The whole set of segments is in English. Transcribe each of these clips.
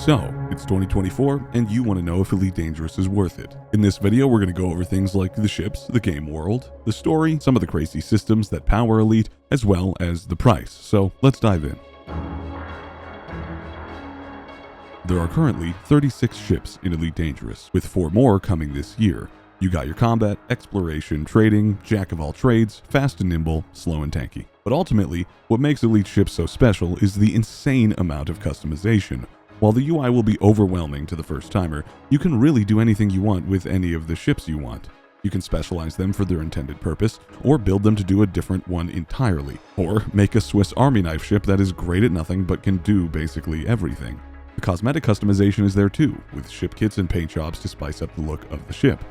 So, it's 2024, and you want to know if Elite Dangerous is worth it. In this video, we're going to go over things like the ships, the game world, the story, some of the crazy systems that power Elite, as well as the price. So, let's dive in. There are currently 36 ships in Elite Dangerous, with 4 more coming this year. You got your combat, exploration, trading, jack of all trades, fast and nimble, slow and tanky. But ultimately, what makes Elite ships so special is the insane amount of customization. While the UI will be overwhelming to the first timer, you can really do anything you want with any of the ships you want. You can specialize them for their intended purpose, or build them to do a different one entirely, or make a Swiss Army knife ship that is great at nothing but can do basically everything. The cosmetic customization is there too, with ship kits and paint jobs to spice up the look of the ship.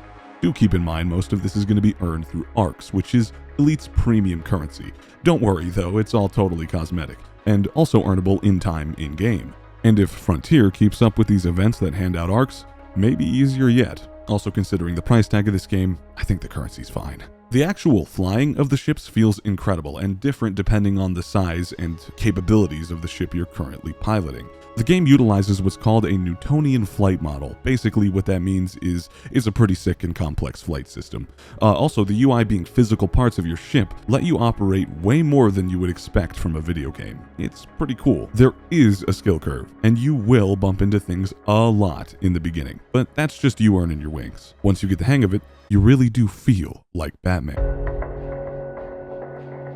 Do keep in mind most of this is going to be earned through ARCs, which is Elite's premium currency. Don't worry though, it's all totally cosmetic, and also earnable in time in-game. And if Frontier keeps up with these events that hand out ARCs, maybe easier yet. Also considering the price tag of this game, I think the currency's fine. The actual flying of the ships feels incredible and different depending on the size and capabilities of the ship you're currently piloting. The game utilizes what's called a Newtonian flight model. Basically what that means is a pretty sick and complex flight system. Also, the UI being physical parts of your ship let you operate way more than you would expect from a video game. It's pretty cool. There is a skill curve, and you will bump into things a lot in the beginning, but that's just you earning your wings. Once you get the hang of it, you really do feel like Batman.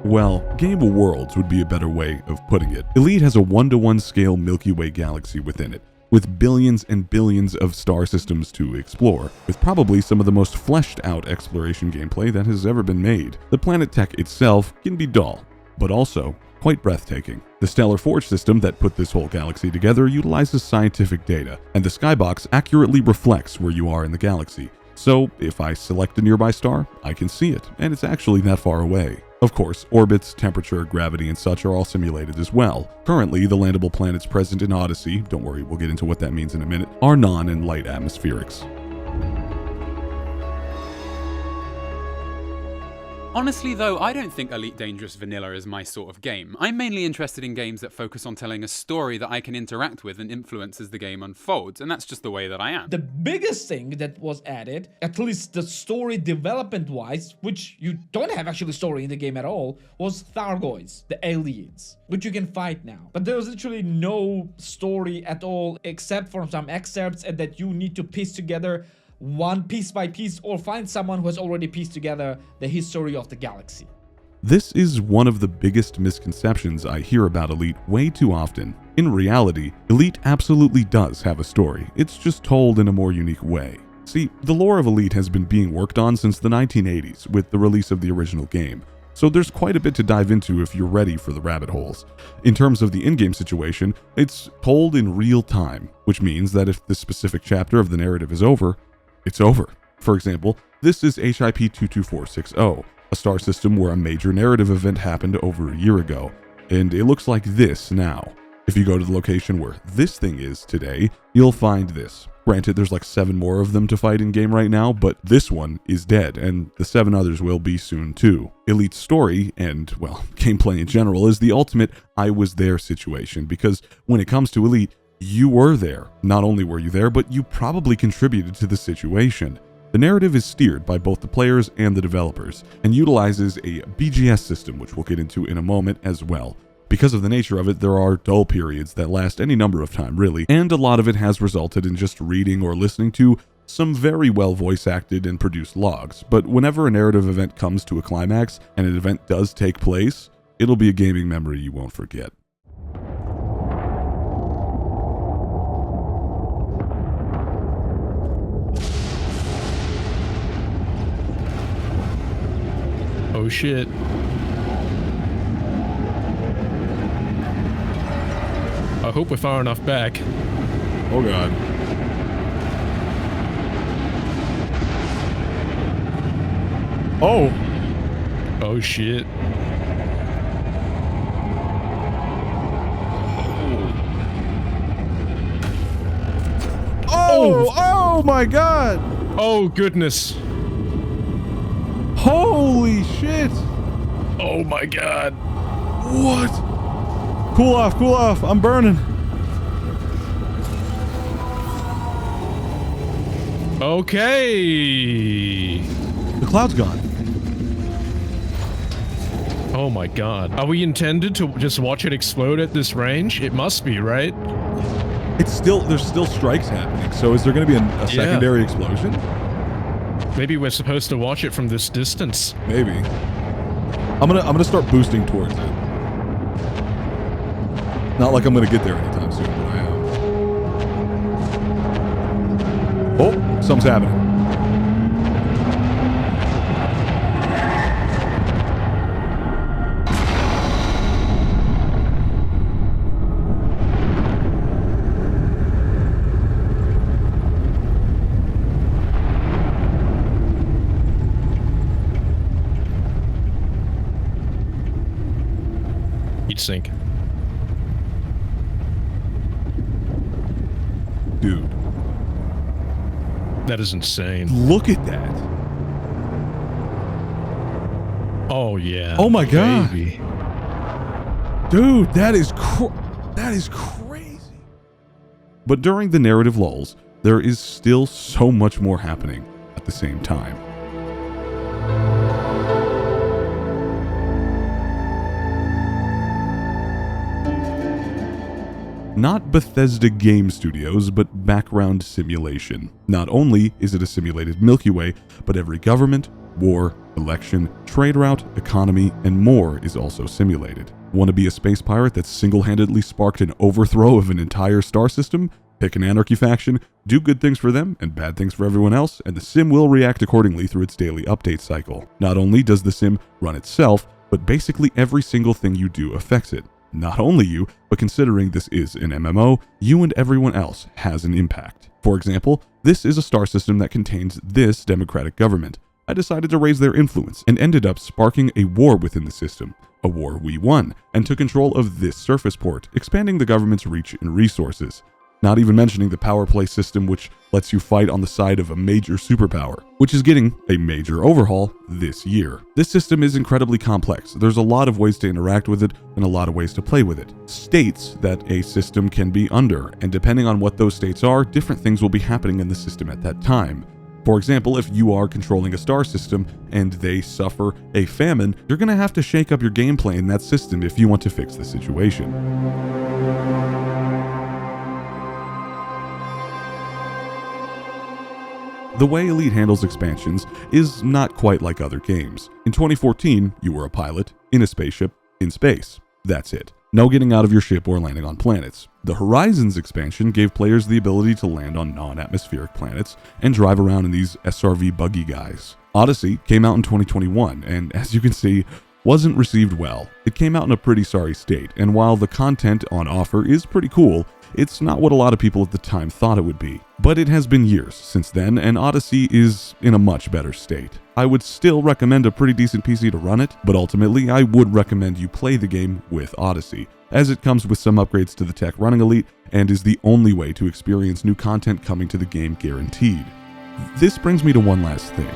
Well, Game of Worlds would be a better way of putting it. Elite has a 1-to-1 scale Milky Way galaxy within it, with billions and billions of star systems to explore, with probably some of the most fleshed out exploration gameplay that has ever been made. The planet tech itself can be dull, but also quite breathtaking. The Stellar Forge system that put this whole galaxy together utilizes scientific data, and the skybox accurately reflects where you are in the galaxy. So if I select a nearby star, I can see it, and it's actually not far away. Of course, orbits, temperature, gravity, and such are all simulated as well. Currently, the landable planets present in Odyssey, don't worry, we'll get into what that means in a minute, are non- and light atmospherics. Honestly though, I don't think Elite Dangerous Vanilla is my sort of game. I'm mainly interested in games that focus on telling a story that I can interact with and influence as the game unfolds, and that's just the way that I am. The biggest thing that was added, at least the story development wise, which you don't have actually story in the game at all, was Thargoids, the aliens, which you can fight now. But there's literally no story at all except for some excerpts, and that you need to piece together one piece by piece, or find someone who has already pieced together the history of the galaxy. This is one of the biggest misconceptions I hear about Elite way too often. In reality, Elite absolutely does have a story. It's just told in a more unique way. See, the lore of Elite has been being worked on since the 1980s with the release of the original game, so there's quite a bit to dive into if you're ready for the rabbit holes. In terms of the in-game situation, it's told in real time, which means that if the specific chapter of the narrative is over, it's over. For example, this is HIP 22460, a star system where a major narrative event happened over a year ago, and it looks like this now. If you go to the location where this thing is today, you'll find this. Granted, there's like 7 more of them to fight in game right now, but this one is dead, and the 7 others will be soon too. Elite's story, and well, gameplay in general, is the ultimate I was there situation, because when it comes to Elite, you were there. Not only were you there, but you probably contributed to the situation. The narrative is steered by both the players and the developers, and utilizes a BGS system, which we'll get into in a moment as well. Because of the nature of it, there are dull periods that last any number of time, really, and a lot of it has resulted in just reading or listening to some very well voice-acted and produced logs. But whenever a narrative event comes to a climax, and an event does take place, it'll be a gaming memory you won't forget. Oh shit. I hope we're far enough back. Oh god. Oh! Oh shit. Oh! Oh my god! Oh goodness. Holy shit! Oh my god. What? Cool off, I'm burning. Okay. The cloud's gone. Oh my god. Are we intended to just watch it explode at this range? It must be, right? There's still strikes happening. So is there going to be a secondary explosion? Maybe we're supposed to watch it from this distance. Maybe. I'm gonna start boosting towards it. Not like I'm gonna get there anytime soon, but I am. Oh, something's happening. Heat sink. Dude. That is insane. Look at that. Oh yeah. Oh my god. Baby. Dude, that is crazy. But during the narrative lulls, there is still so much more happening at the same time. Not Bethesda Game Studios, but background simulation. Not only is it a simulated Milky Way, but every government, war, election, trade route, economy, and more is also simulated. Want to be a space pirate that single-handedly sparked an overthrow of an entire star system? Pick an anarchy faction, do good things for them and bad things for everyone else, and the sim will react accordingly through its daily update cycle. Not only does the sim run itself, but basically every single thing you do affects it. Not only you, but considering this is an MMO, you and everyone else has an impact. For example, this is a star system that contains this democratic government. I decided to raise their influence and ended up sparking a war within the system. A war we won, and took control of this surface port, expanding the government's reach and resources. Not even mentioning the power play system, which lets you fight on the side of a major superpower, which is getting a major overhaul this year. This system is incredibly complex. There's a lot of ways to interact with it and a lot of ways to play with it. States that a system can be under, and depending on what those states are, different things will be happening in the system at that time. For example, if you are controlling a star system and they suffer a famine, you're going to have to shake up your gameplay in that system if you want to fix the situation. The way Elite handles expansions is not quite like other games. In 2014, you were a pilot, in a spaceship, in space. That's it. No getting out of your ship or landing on planets. The Horizons expansion gave players the ability to land on non-atmospheric planets and drive around in these SRV buggy guys. Odyssey came out in 2021, and as you can see, wasn't received well. It came out in a pretty sorry state, and while the content on offer is pretty cool, it's not what a lot of people at the time thought it would be. But it has been years since then, and Odyssey is in a much better state. I would still recommend a pretty decent PC to run it, but ultimately I would recommend you play the game with Odyssey, as it comes with some upgrades to the tech running Elite, and is the only way to experience new content coming to the game guaranteed. This brings me to one last thing.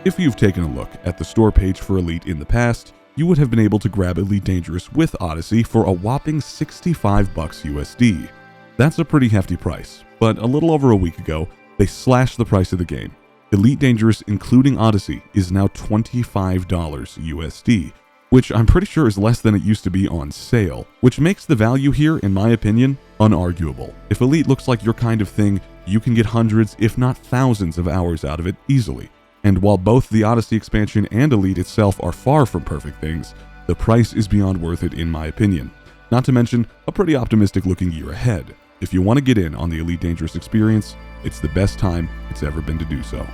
If you've taken a look at the store page for Elite in the past, you would have been able to grab Elite Dangerous with Odyssey for a whopping $65 USD. That's a pretty hefty price, but a little over a week ago, they slashed the price of the game. Elite Dangerous, including Odyssey, is now $25 USD, which I'm pretty sure is less than it used to be on sale, which makes the value here, in my opinion, unarguable. If Elite looks like your kind of thing, you can get hundreds, if not thousands of hours out of it easily. And while both the Odyssey expansion and Elite itself are far from perfect things, the price is beyond worth it in my opinion. Not to mention, a pretty optimistic looking year ahead. If you want to get in on the Elite Dangerous experience, it's the best time it's ever been to do so.